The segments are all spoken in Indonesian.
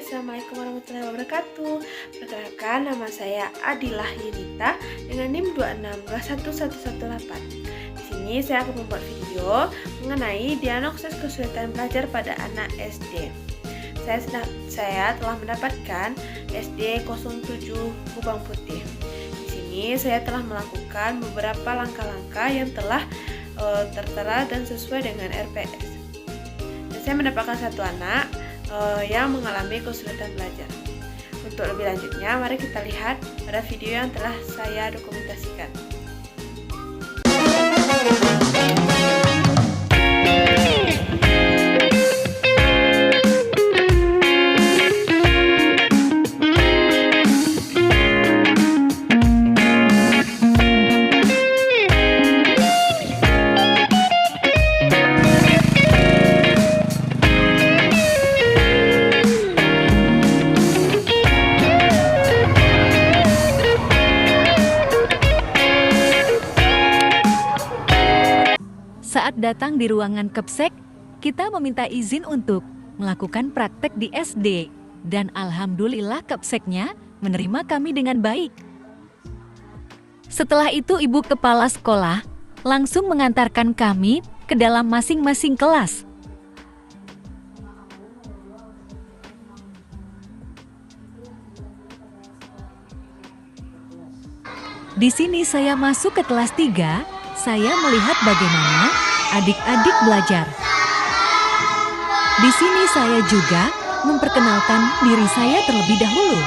Assalamualaikum warahmatullahi wabarakatuh. Perkenalkan, nama saya Adilah Yunita dengan NIM 2621118. Di sini saya akan membuat video mengenai diagnosis kesulitan belajar pada anak SD. Saya telah mendapatkan SD 07 Kubang Putih. Di sini saya telah melakukan beberapa langkah-langkah yang telah tertera dan sesuai dengan RPS. Dan saya mendapatkan satu anak yang mengalami kesulitan belajar. Untuk lebih lanjutnya, mari kita lihat pada video yang telah saya dokumentasikan. Saat datang di ruangan Kepsek, kita meminta izin untuk melakukan praktek di SD. Dan alhamdulillah Kepseknya menerima kami dengan baik. Setelah itu Ibu Kepala Sekolah langsung mengantarkan kami ke dalam masing-masing kelas. Di sini saya masuk ke kelas 3. Saya melihat bagaimana adik-adik belajar. Di sini saya juga memperkenalkan diri saya terlebih dahulu.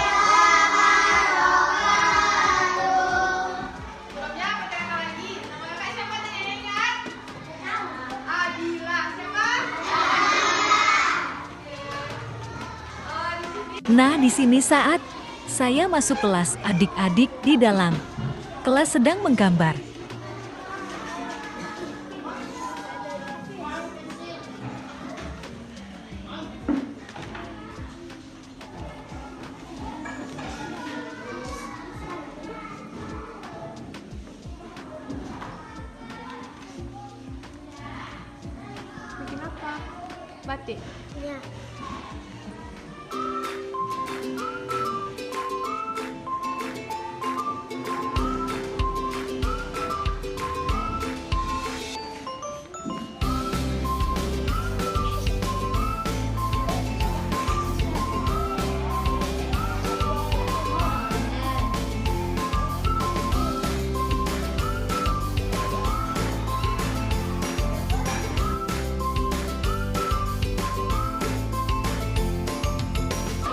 Nah, di sini saat saya masuk kelas, adik-adik di dalam kelas sedang menggambar. Bikin apa? Batik? Ya.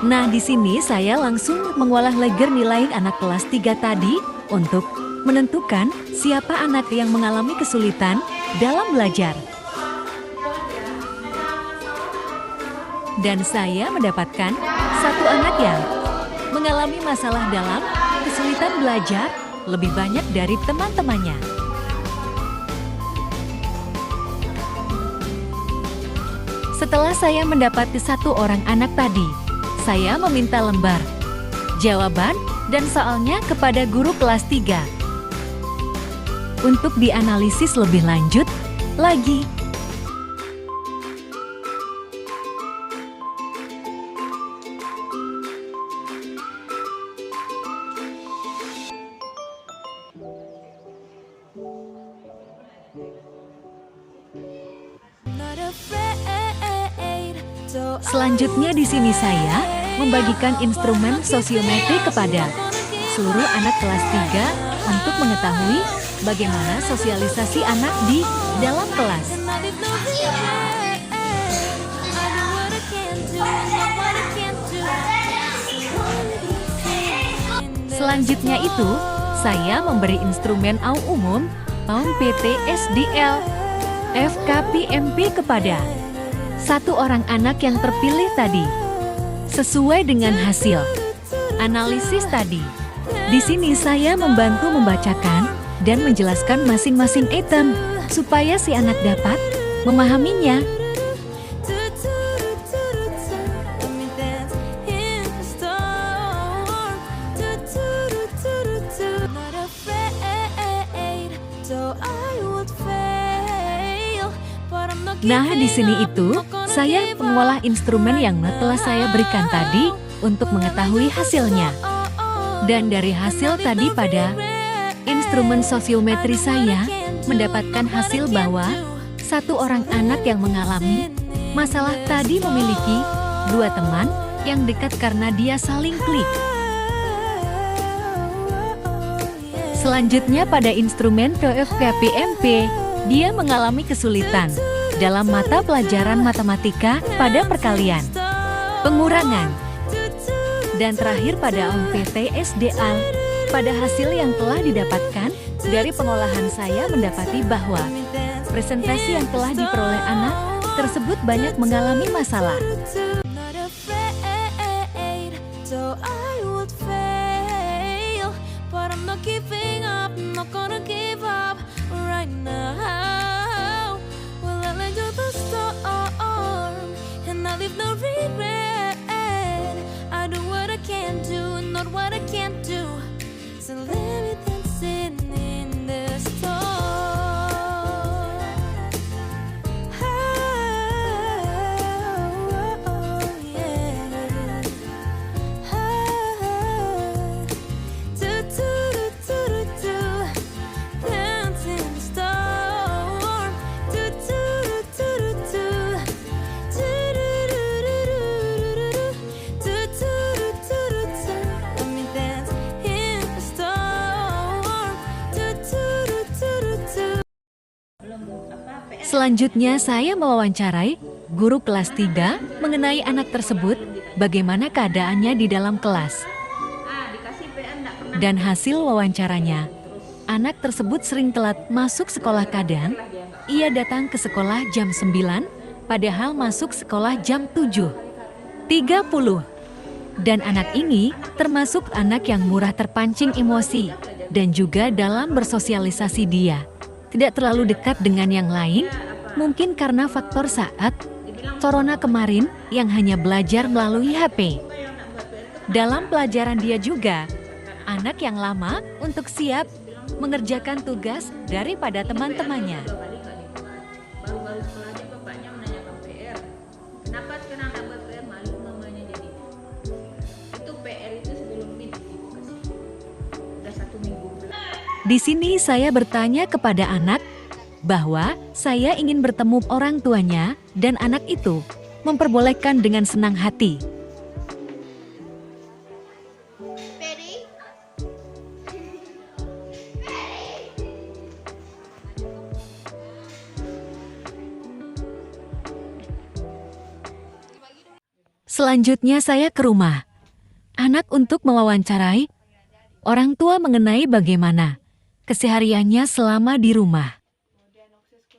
Nah, di sini saya langsung mengolah leger nilai anak kelas 3 tadi untuk menentukan siapa anak yang mengalami kesulitan dalam belajar. Dan saya mendapatkan satu anak yang mengalami masalah dalam kesulitan belajar lebih banyak dari teman-temannya. Setelah saya mendapati satu orang anak tadi, saya meminta lembar jawaban dan soalnya kepada guru kelas 3 untuk dianalisis lebih lanjut lagi. Selanjutnya di sini saya membagikan instrumen sosiometri kepada seluruh anak kelas 3 untuk mengetahui bagaimana sosialisasi anak di dalam kelas. Selanjutnya itu, saya memberi instrumen AU umum, PAUN PT SDL, FKPMP kepada satu orang anak yang terpilih tadi, sesuai dengan hasil analisis tadi. Di sini saya membantu membacakan dan menjelaskan masing-masing item supaya si anak dapat memahaminya. Nah, di sini itu Saya mengolah instrumen yang telah saya berikan tadi untuk mengetahui hasilnya. Dan dari hasil tadi pada instrumen sosiometri saya mendapatkan hasil bahwa satu orang anak yang mengalami masalah tadi memiliki 2 teman yang dekat karena dia saling klik. Selanjutnya pada instrumen FKPMP, dia mengalami kesulitan dalam mata pelajaran matematika pada perkalian, pengurangan, dan terakhir pada PT SDL. Pada hasil yang telah didapatkan dari pengolahan saya mendapati bahwa presentasi yang telah diperoleh anak tersebut banyak mengalami masalah. Selanjutnya saya mewawancarai guru kelas 3 mengenai anak tersebut, bagaimana keadaannya di dalam kelas. Dan hasil wawancaranya, anak tersebut sering telat masuk sekolah, kadang ia datang ke sekolah jam 9, padahal masuk sekolah jam 7:30. Dan anak ini termasuk anak yang mudah terpancing emosi dan juga dalam bersosialisasi dia tidak terlalu dekat dengan yang lain, mungkin karena faktor saat corona kemarin yang hanya belajar melalui HP. Dalam pelajaran dia juga anak yang lama untuk siap mengerjakan tugas daripada teman-temannya. Baru-baru sekolah aja bapaknya menanyakan PR. Kenapa sekarang anak buat PR, malu mamanya jadi. Itu PR itu sebelum meet dikasih. Udah 1 minggu. Di sini saya bertanya kepada anak bahwa saya ingin bertemu orang tuanya dan anak itu memperbolehkan dengan senang hati. Selanjutnya saya ke rumah anak untuk mewawancarai orang tua mengenai bagaimana kesehariannya selama di rumah.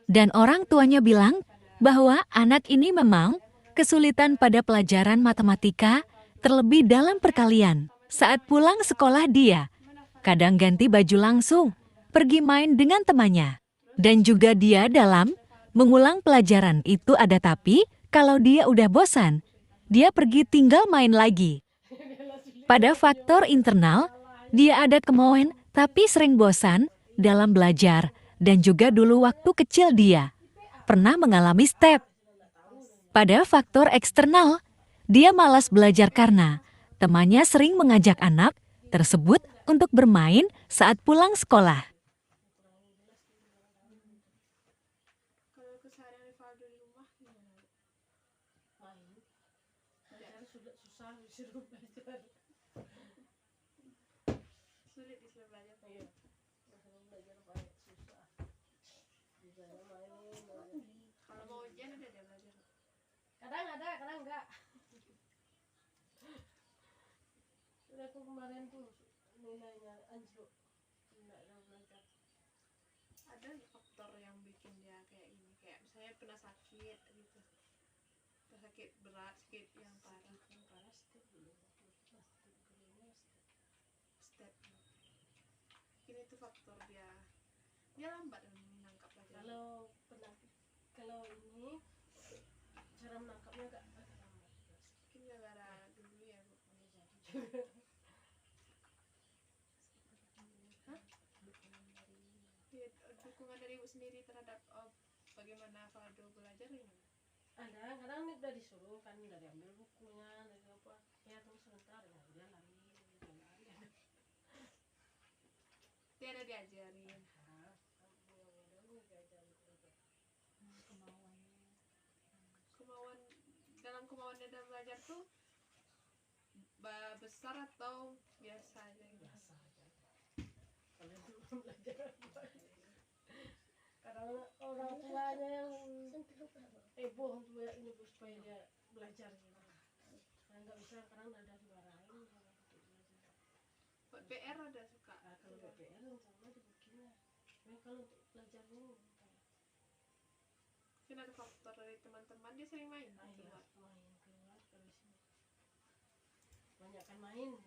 Dan orang tuanya bilang bahwa anak ini memang kesulitan pada pelajaran matematika, terlebih dalam perkalian. Saat pulang sekolah dia kadang ganti baju langsung, pergi main dengan temannya. Dan juga dia dalam mengulang pelajaran itu ada, tapi kalau dia udah bosan, dia pergi tinggal main lagi. Pada faktor internal, dia ada kemauan tapi sering bosan dalam belajar. Dan juga dulu waktu kecil dia pernah mengalami step. Pada faktor eksternal, dia malas belajar karena temannya sering mengajak anak tersebut untuk bermain saat pulang sekolah. Kalau keseharian Rivaldo di rumah gimana? Main. Belajar sudah susah disuruh belajar. Sulit disuruh belajar. Iya. Disuruh belajar banyak susah. Kalau mau ujian ada dia belajar. Kadang ada, kadang enggak. Sudah aku kemarin tuh nilainya anjlok. Enggak ada belajar. Ada faktor yang bikin dia kayak gini, kayak misalnya pernah sakit gitu, pernah sakit berat, sakit yang parah step dulu, step ini tuh faktor dia lambat menangkap pelajaran. Kalau ini cara menangkapnya agak lambat, mungkin gara-gara dulu ya Bu. Dukungan dari ibu sendiri terhadap bagaimana Valdo belajar gimana? Ada kadang udah disuruh kan, udah diambil bukunya dari apa ya, tunggu sebentar ya dia lari. Dia ada diajarin. Kemauan dalam kemauannya dalam belajar tuh besar atau biasa aja gitu? Biasa aja. Kalian belum belajar apa? Karena orang tuanya yang heboh untuk ini supaya dia belajar gitu. Karena nggak bisa, karena ada dimarahin kalau untuk belajar. Buat PR ada suka. Kalau BPR sama dibikinnya. Tapi kalau untuk belajar ini Mungkin ada faktor dari teman-teman dia sering main iya, keluar. main keluar dari sini. Banyak kan main.